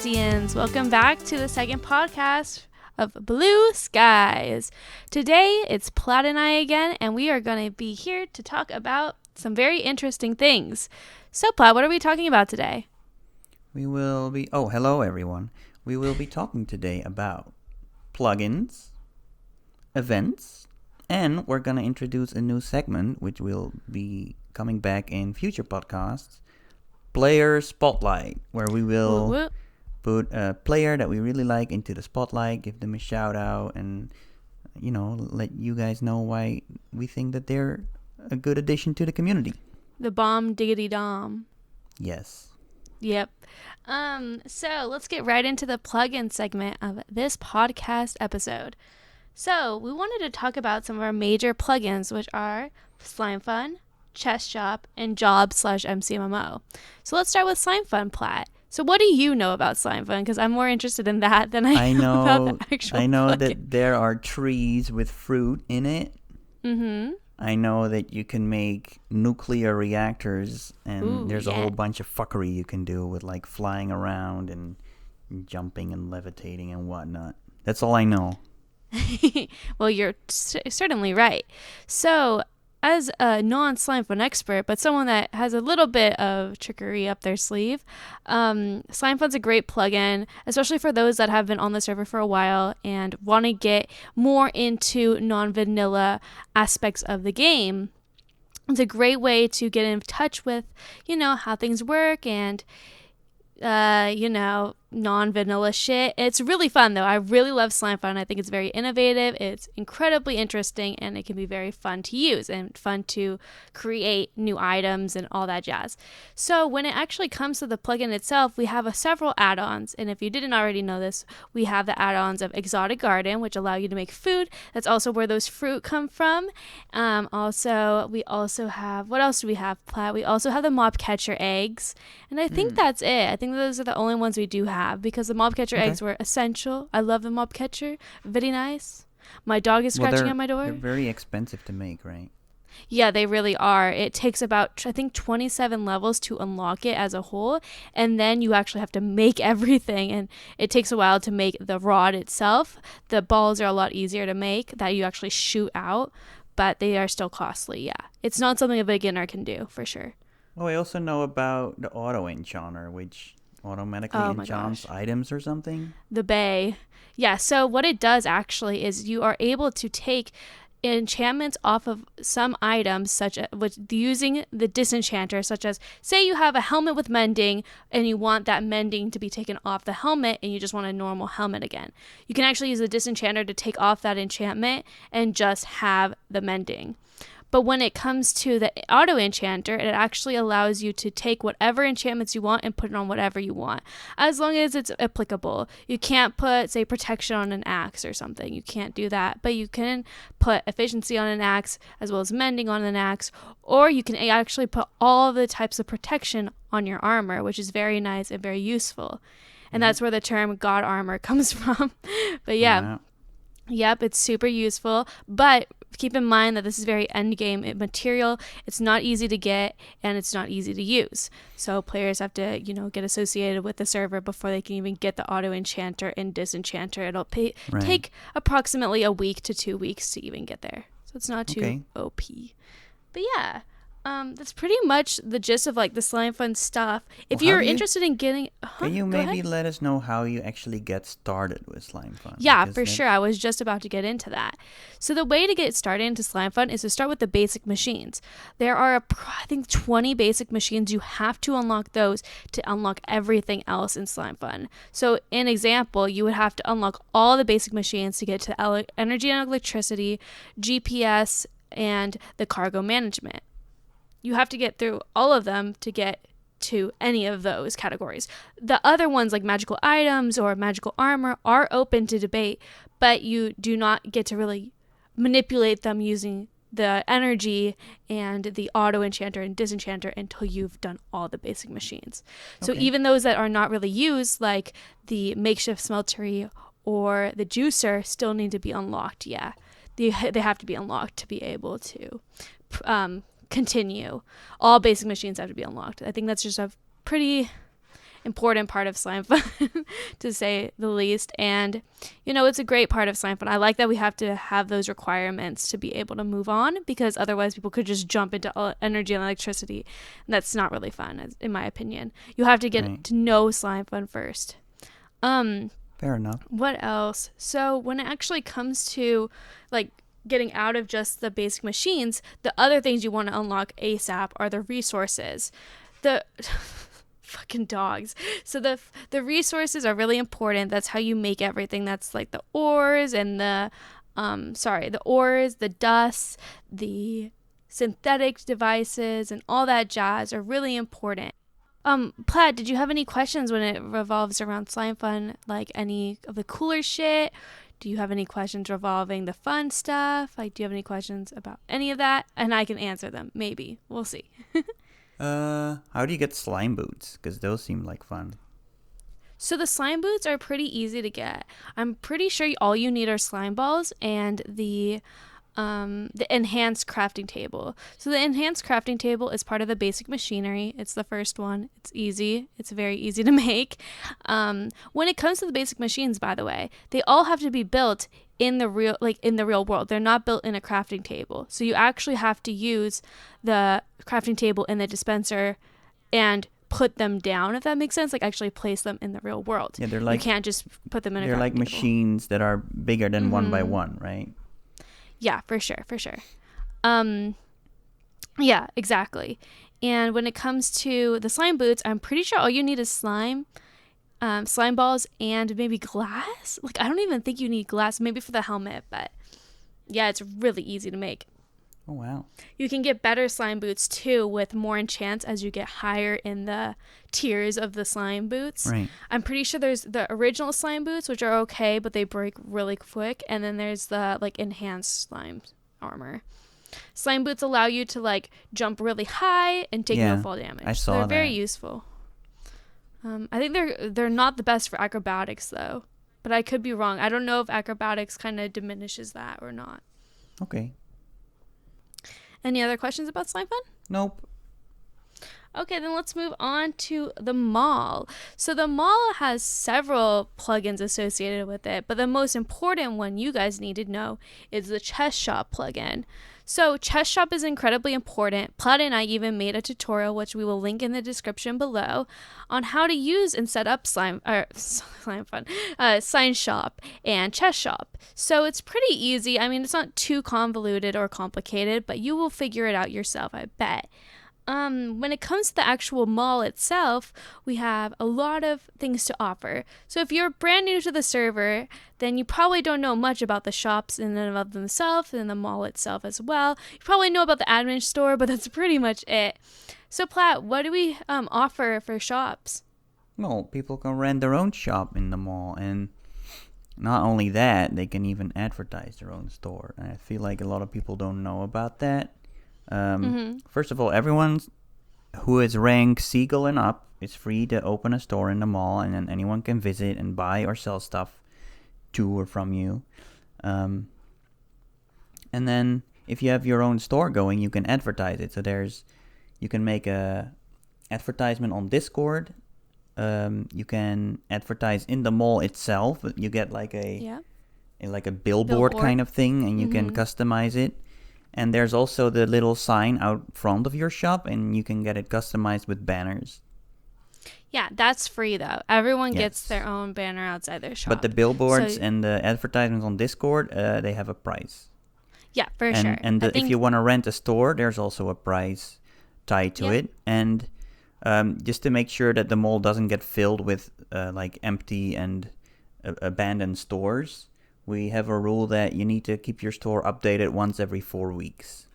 Skiesians. Welcome back to the second podcast of Blue Skies. Today it's Platt and I again, and we are going to be here to talk about some very interesting things. So Platt, what are we talking about today? Hello everyone. We will be talking today about plugins, events, and we're going to introduce a new segment which will be coming back in future podcasts, Player Spotlight, where we will put a player that we really like into the spotlight, give them a shout out, and let you guys know why we think that they're a good addition to the community. The bomb diggity dom. Yes. Yep. So let's get right into the plugin segment of this podcast episode. So we wanted to talk about some of our major plugins, which are Slime Fun, Chest Shop, and Job/Mcmmo. So let's start with Slime Fun, Platt. So what do you know about Slime Fun? Because I'm more interested in that than I know about the actual I know plugin. that there are trees with fruit in it. Mm-hmm. I know that you can make nuclear reactors, and there's a whole bunch of fuckery you can do with like flying around and jumping and levitating and whatnot. That's all I know. Well, you're certainly right. So, as a non-Slime Fun expert, but someone that has a little bit of trickery up their sleeve, Slime Fun's a great plugin, especially for those that have been on the server for a while and want to get more into non-vanilla aspects of the game. It's a great way to get in touch with, how things work and non-vanilla shit. It's really fun though. I really love Slime Fun. I think it's very innovative. It's incredibly interesting, and it can be very fun to use and fun to create new items and all that jazz. So when it actually comes to the plugin itself, we have several add-ons, and if you didn't already know this, we have the add-ons of Exotic Garden, which allow you to make food. That's also where those fruit come from. We also have, what else do we have, Platt? We also have the Mob Catcher eggs, and I think that's it. I think those are the only ones we do have, because the mob catcher eggs were essential. I love the mob catcher. Very nice. My dog is scratching at my door. They're very expensive to make, right? Yeah, they really are. It takes about, I think, 27 levels to unlock it as a whole, and then you actually have to make everything, and it takes a while to make the rod itself. The balls are a lot easier to make that you actually shoot out, but they are still costly, yeah. It's not something a beginner can do, for sure. Oh, I also know about the auto enchanter, which automatically enchants items or something. The bay. Yeah, so what it does actually is you are able to take enchantments off of some items, such as using the disenchanter, such as, say you have a helmet with mending and you want that mending to be taken off the helmet and you just want a normal helmet again. You can actually use the disenchanter to take off that enchantment and just have the mending. But when it comes to the auto enchanter, it actually allows you to take whatever enchantments you want and put it on whatever you want, as long as it's applicable. You can't put, say, protection on an axe or something. You can't do that. But you can put efficiency on an axe as well as mending on an axe, or you can actually put all of the types of protection on your armor, which is very nice and very useful. And that's where the term God armor comes from. But yeah. Yep, it's super useful, but keep in mind that this is very endgame material. It's not easy to get, and it's not easy to use. So players have to, get associated with the server before they can even get the auto enchanter and disenchanter. It'll take approximately a week to 2 weeks to even get there. So it's not too OP. But yeah. That's pretty much the gist of like the Slime Fun stuff. If you're interested in getting, can you maybe let us know how you actually get started with Slime Fun? Yeah, for sure. I was just about to get into that. So the way to get started into Slime Fun is to start with the basic machines. There are, I think, 20 basic machines. You have to unlock those to unlock everything else in Slime Fun. So, an example, you would have to unlock all the basic machines to get to energy and electricity, GPS, and the cargo management. You have to get through all of them to get to any of those categories. The other ones, like magical items or magical armor, are open to debate, but you do not get to really manipulate them using the energy and the auto enchanter and disenchanter until you've done all the basic machines. So even those that are not really used, like the makeshift smeltery or the juicer, still need to be unlocked. Yeah, they have to be unlocked to be able to continue. All basic machines have to be unlocked. I think that's just a pretty important part of slime fun, to say the least. And, it's a great part of slime fun. I like that we have to have those requirements to be able to move on, because otherwise people could just jump into energy and electricity. And that's not really fun, in my opinion. You have to get to know slime fun first. Fair enough. What else? So when it actually comes to like getting out of just the basic machines, the other things you want to unlock ASAP are the resources. The fucking dogs. So the resources are really important. That's how you make everything. That's like the ores and the ores, the dust, the synthetic devices, and all that jazz are really important. Plaid, did you have any questions when it revolves around slime fun? Like any of the cooler shit? Do you have any questions revolving the fun stuff? Like, do you have any questions about any of that? And I can answer them. Maybe. We'll see. How do you get slime boots? Because those seem like fun. So the slime boots are pretty easy to get. I'm pretty sure all you need are slime balls and the enhanced crafting table. So the enhanced crafting table is part of the basic machinery. It's the first one. It's easy. It's very easy to make. When it comes to the basic machines, by the way, they all have to be built in the real world. They're not built in a crafting table. So you actually have to use the crafting table in the dispenser and put them down, if that makes sense. Like actually place them in the real world. Yeah, they're like, you can't just put them in a crafting table. They're like machines that are bigger than one by one, right? Yeah, for sure. Yeah, exactly. And when it comes to the slime boots, I'm pretty sure all you need is slime balls, and maybe glass. Like, I don't even think you need glass, maybe for the helmet, but yeah, it's really easy to make. Oh, wow. You can get better slime boots, too, with more enchants as you get higher in the tiers of the slime boots. Right. I'm pretty sure there's the original slime boots, which are okay, but they break really quick. And then there's the, enhanced slime armor. Slime boots allow you to, jump really high and take no fall damage. I saw they're that. very useful. I think they're not the best for acrobatics, though. But I could be wrong. I don't know if acrobatics kind of diminishes that or not. Okay. Any other questions about slime fun? Nope. Okay, then let's move on to the mall. So the mall has several plugins associated with it, but the most important one you guys need to know is the chest shop plugin. So chest shop is incredibly important. Plaid and I even made a tutorial, which we will link in the description below, on how to use and set up slime shop and chest shop. So it's pretty easy. I mean, it's not too convoluted or complicated, but you will figure it out yourself, I bet. When it comes to the actual mall itself, we have a lot of things to offer. So if you're brand new to the server, then you probably don't know much about the shops in and of themselves and the mall itself as well. You probably know about the admin store, but that's pretty much it. So Platt, what do we offer for shops? Well, people can rent their own shop in the mall, and not only that, they can even advertise their own store. And I feel like a lot of people don't know about that. First of all, everyone who is ranked Seagull and up is free to open a store in the mall, and then anyone can visit and buy or sell stuff to or from you. And then if you have your own store going, you can advertise it. So you can make a advertisement on Discord. You can advertise in the mall itself. You get like a billboard kind of thing, and you can customize it. And there's also the little sign out front of your shop, and you can get it customized with banners. Yeah, that's free, though. Everyone gets their own banner outside their shop. But the billboards and the advertisements on Discord, they have a price. Yeah, for sure. And if you want to rent a store, there's also a price tied to it. And just to make sure that the mall doesn't get filled with empty and abandoned stores, we have a rule that you need to keep your store updated once every 4 weeks.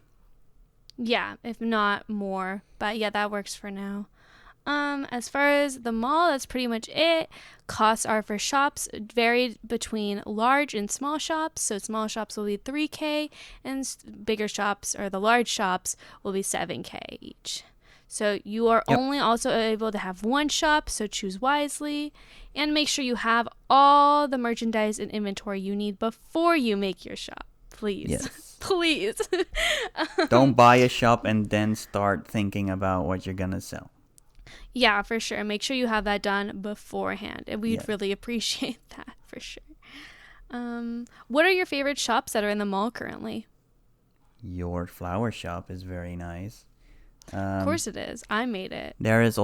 Yeah, if not more. But yeah, that works for now. As far as the mall, that's pretty much it. Costs are for shops varied between large and small shops. So small shops will be 3K, and bigger shops, or the large shops, will be 7K each. So you are only also able to have one shop, so choose wisely. And make sure you have all the merchandise and inventory you need before you make your shop. Please. Yes. Please. Don't buy a shop and then start thinking about what you're going to sell. Yeah, for sure. Make sure you have that done beforehand, and we'd Yeah. really appreciate that for sure. What are your favorite shops that are in the mall currently? Your flower shop is very nice. Of course it is. I made it. There's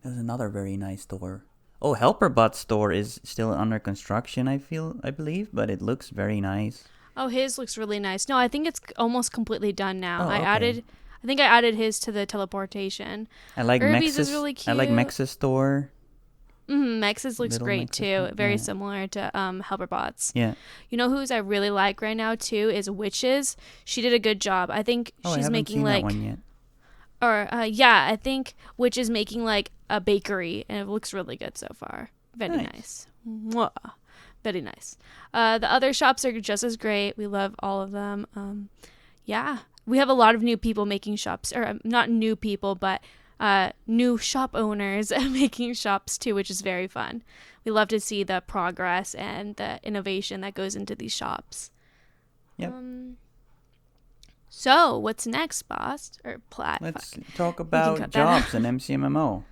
another very nice store. Oh, HelperBot store is still under construction, I believe, but it looks very nice. Oh, his looks really nice. No, I think it's almost completely done now. Oh, okay. I think I added his to the teleportation. I like Irby's is Mex's really I like cute. Mex's store. Mex's looks Little great Mex's too. store. Very Yeah. similar to Helperbots. Yeah. You know whose I really like right now too is Witches. She did a good job. I think Oh, I she's haven't making seen that like, one yet. or yeah, I think Witch is making like a bakery, and it looks really good so far. Very nice. Mwah. Very nice. The other shops are just as great. We love all of them. Yeah, we have a lot of new people making shops, or not new people, but new shop owners making shops too, which is very fun. We love to see the progress and the innovation that goes into these shops. Yep. So what's next, boss or Platt? Let's talk cut about that jobs in MCMMO.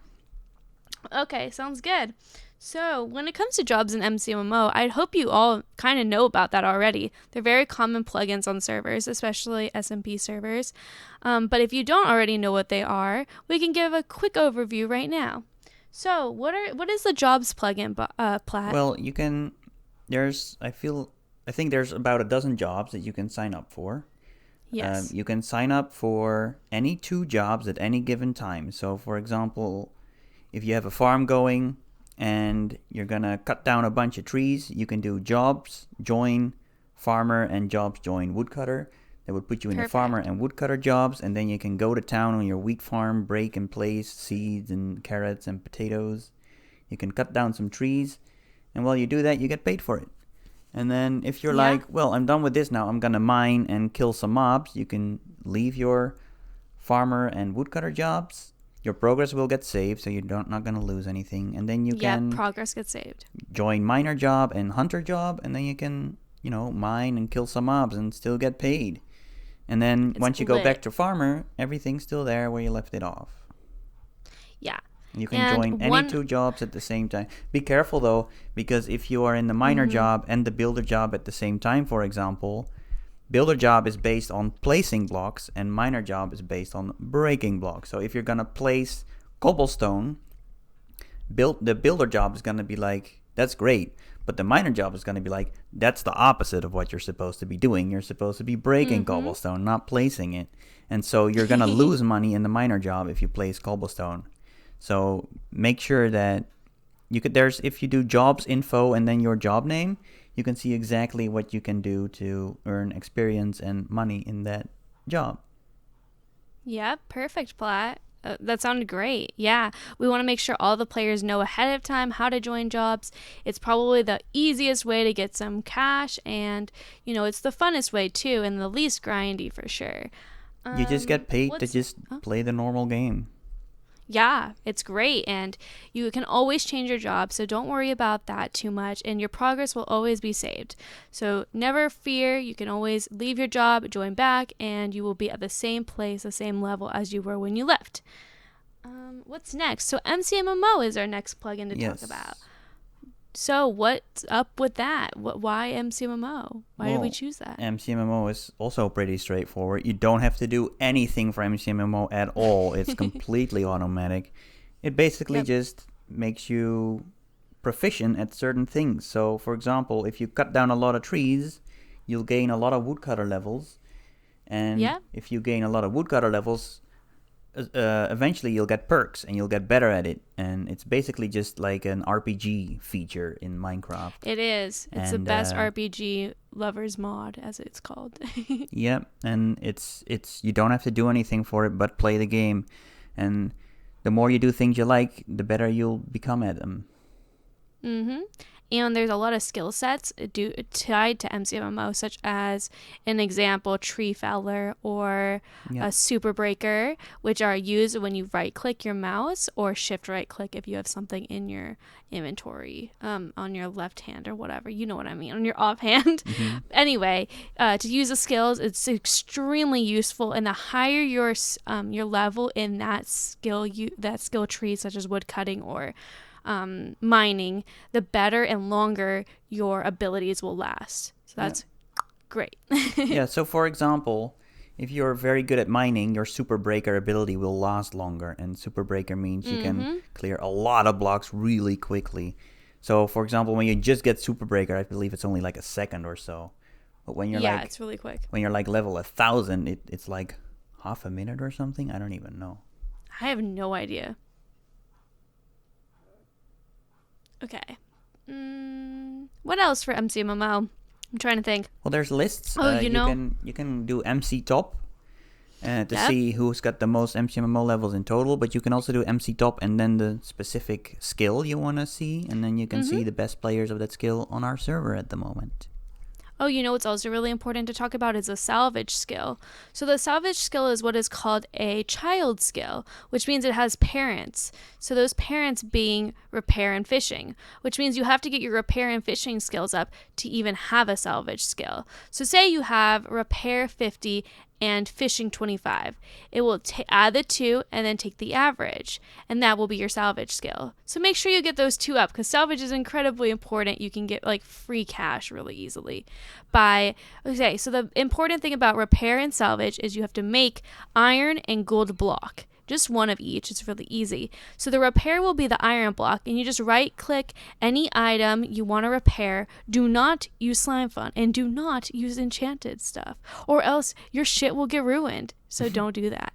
Okay, sounds good. So, when it comes to jobs in MCMMO, I hope you all kind of know about that already. They're very common plugins on servers, especially SMP servers. But if you don't already know what they are, we can give a quick overview right now. So, what is the jobs plugin, Platt? Well, I think there's about a dozen jobs that you can sign up for. Yes. You can sign up for any 2 jobs at any given time. So, for example, if you have a farm going and you're gonna cut down a bunch of trees, you can do jobs join farmer and jobs join woodcutter. That would put you in the farmer and woodcutter jobs, and then you can go to town on your wheat farm, break and place seeds and carrots and potatoes. You can cut down some trees, and while you do that, you get paid for it. And then if you're like, well, I'm done with this now, I'm gonna mine and kill some mobs, you can leave your farmer and woodcutter jobs. Your progress will get saved, so you're not going to lose anything. And then you can progress gets saved. Join miner job and hunter job, and then you can, mine and kill some mobs and still get paid. And then once you go back to farmer, everything's still there where you left it off. Yeah. You can join any 2 jobs at the same time. Be careful, though, because if you are in the miner job and the builder job at the same time, for example, builder job is based on placing blocks, and miner job is based on breaking blocks. So if you're gonna place cobblestone, the builder job is gonna be like, that's great, but the miner job is gonna be like, that's the opposite of what you're supposed to be doing. You're supposed to be breaking cobblestone, not placing it. And so you're gonna lose money in the miner job if you place cobblestone. So make sure that if you do jobs info and then your job name, you can see exactly what you can do to earn experience and money in that job. Yeah, perfect, Platt. That sounded great. Yeah, we want to make sure all the players know ahead of time how to join jobs. It's probably the easiest way to get some cash, and it's the funnest way too, and the least grindy for sure. You just get paid to just play the normal game. Yeah, it's great, and you can always change your job, so don't worry about that too much, and your progress will always be saved. So never fear, you can always leave your job, join back, and you will be at the same place, the same level as you were when you left. What's next? So MCMMO is our next plugin to talk about. So what's up with that? Why MCMMO? Why did we choose that? MCMMO is also pretty straightforward. You don't have to do anything for MCMMO at all. It's completely automatic. It basically just makes you proficient at certain things. So, for example, if you cut down a lot of trees, you'll gain a lot of woodcutter levels. And if you gain a lot of woodcutter levels, eventually you'll get perks and you'll get better at it, and it's basically just like an RPG feature in Minecraft. It is. It's the best RPG lovers mod, as it's called. Yep, and it's you don't have to do anything for it but play the game, and the more you do things you like, the better you'll become at them. And there's a lot of skill sets tied to MCMMO, such as an example, Tree Feller or a Super Breaker, which are used when you right-click your mouse or shift right-click if you have something in your inventory on your left hand or whatever. You know what I mean, on your offhand. Anyway, to use the skills, it's extremely useful. And the higher your level in that skill tree, such as wood cutting or mining, the better and longer your abilities will last. So that's great. Yeah, so for example, if you're very good at mining, your Super Breaker ability will last longer. And Super Breaker means you can clear a lot of blocks really quickly. So for example, when you just get Super Breaker, I believe it's only like a second or so. But when you're it's really quick. When you're like level 1,000, it's like half a minute or something. I don't even know. I have no idea. Okay. What else for MCMMO? I'm trying to think. Well, there's lists. Oh, you can do MC top to see who's got the most MCMMO levels in total. But you can also do MC top and then the specific skill you want to see, and then you can see the best players of that skill on our server at the moment. Oh, what's also really important to talk about is a salvage skill. So the salvage skill is what is called a child skill, which means it has parents. So those parents being repair and fishing, which means you have to get your repair and fishing skills up to even have a salvage skill. So say you have repair 50 and fishing 25. It will add the 2 and then take the average, and that will be your salvage skill. So make sure you get those 2 up, because salvage is incredibly important. You can get like free cash really easily so the important thing about repair and salvage is you have to make iron and gold block. Just one of each. It's really easy. So the repair will be the iron block, and you just right click any item you want to repair. Do not use slime fun, and do not use enchanted stuff, or else your shit will get ruined. So don't do that.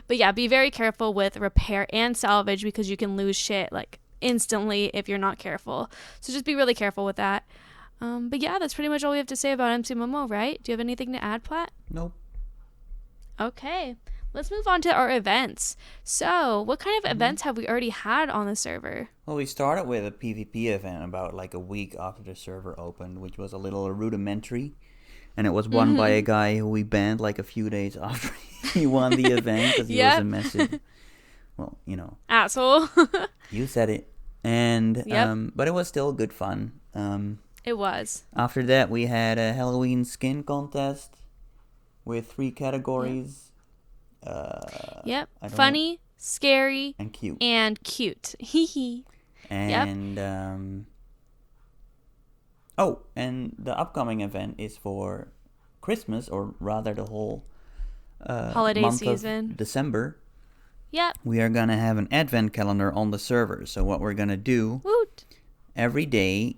But yeah, be very careful with repair and salvage, because you can lose shit like instantly if you're not careful. So just be really careful with that. But yeah, that's pretty much all we have to say about MCMMO, right? Do you have anything to add, Platt? Nope. Okay. Let's move on to our events. So, what kind of events have we already had on the server? Well, we started with a PvP event about like a week after the server opened, which was a little rudimentary. And it was won by a guy who we banned like a few days after he won the event because he was a message. Well, Asshole. You said it. And, but it was still good fun. It was. After that, we had a Halloween skin contest with 3 categories. Funny, scary, and cute. And and the upcoming event is for Christmas, or rather the whole holiday month season of December. Yep. We are gonna have an advent calendar on the server. So what we're gonna do every day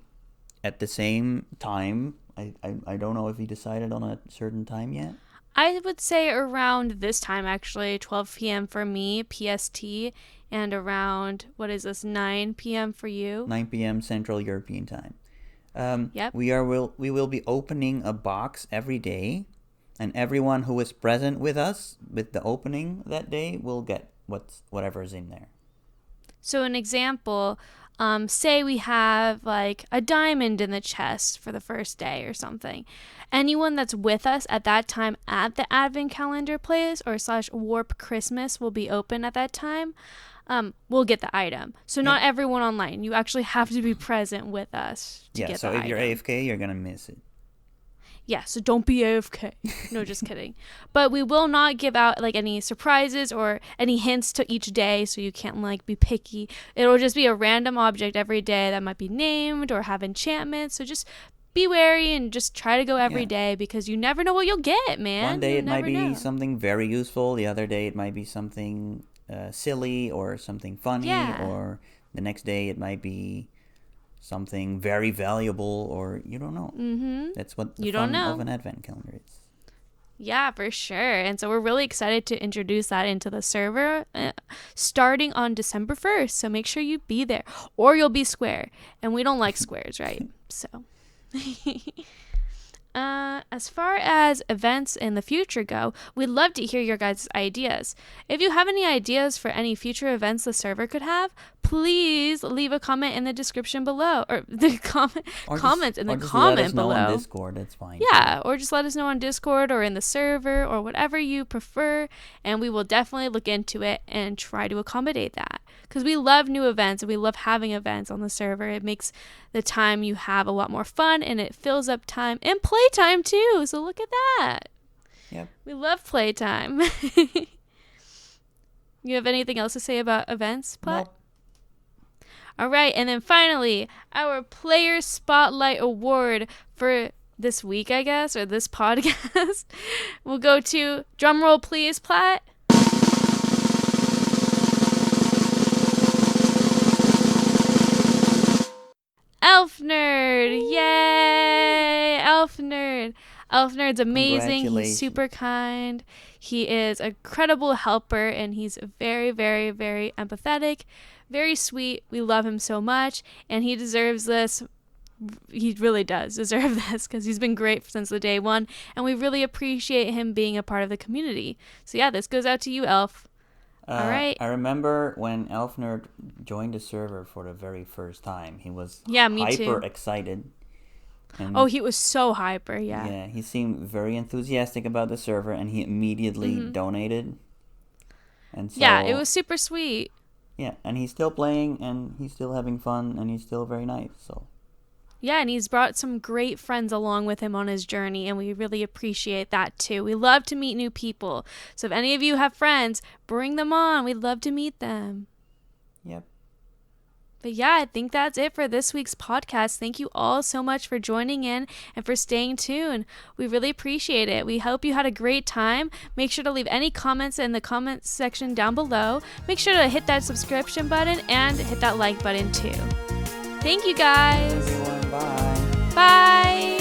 at the same time. I don't know if we decided on a certain time yet. I would say around this time, actually, 12 p.m. for me, PST, and around, 9 p.m. for you? 9 p.m. Central European Time. Yep. We will be opening a box every day, and everyone who is present with us with the opening that day will get whatever is in there. So an example, say we have like a diamond in the chest for the first day or something. Anyone that's with us at that time at the advent calendar place or / warp Christmas will be open at that time. Will get the item. So not everyone online. You actually have to be present with us to get the item. So if you're AFK, you're gonna miss it. Yeah, so don't be AFK. No, just kidding. But we will not give out like any surprises or any hints to each day, so you can't like be picky. It'll just be a random object every day that might be named or have enchantments. So just be wary and just try to go every day, because you never know what you'll get, man. One day it might be something very useful. The other day it might be something silly or something funny. Or the next day it might be something very valuable, or you don't know. That's what the fun of an advent calendar is. Yeah, for sure. And so we're really excited to introduce that into the server starting on December 1st. So make sure you be there, or you'll be square. And we don't like squares, right? So As far as events in the future go, we'd love to hear your guys' ideas. If you have any ideas for any future events the server could have, please leave a comment in the description below, or the comments in the comment let us know below. On Discord, that's fine. Yeah, or just let us know on Discord or in the server or whatever you prefer, and we will definitely look into it and try to accommodate that. Because we love new events and we love having events on the server. It makes the time you have a lot more fun, and it fills up time and playtime too. So look at that. Yep. We love playtime. You have anything else to say about events, Platt? Nope. All right, and then finally, our Player Spotlight Award for this week, I guess, or this podcast, will go to, drumroll please, Platt. Elf Nerd! Yay! Elf Nerd! Elf Nerd's amazing. He's super kind. He is a credible helper, and he's very, very, very empathetic, very sweet. We love him so much, and he deserves this. He really does deserve this because he's been great since the day one, and we really appreciate him being a part of the community. So yeah, this goes out to you, Elf. All right. I remember when Elf Nerd joined the server for the very first time. He was me hyper too. Excited. And he was so hyper, yeah. Yeah, he seemed very enthusiastic about the server, and he immediately donated. And so, yeah, it was super sweet. Yeah, and he's still playing, and he's still having fun, and he's still very nice, so... Yeah, and he's brought some great friends along with him on his journey, and we really appreciate that too. We love to meet new people. So if any of you have friends, bring them on. We'd love to meet them. Yep. But yeah, I think that's it for this week's podcast. Thank you all so much for joining in and for staying tuned. We really appreciate it. We hope you had a great time. Make sure to leave any comments in the comments section down below. Make sure to hit that subscription button and hit that like button too. Thank you guys. Everyone, bye. Bye.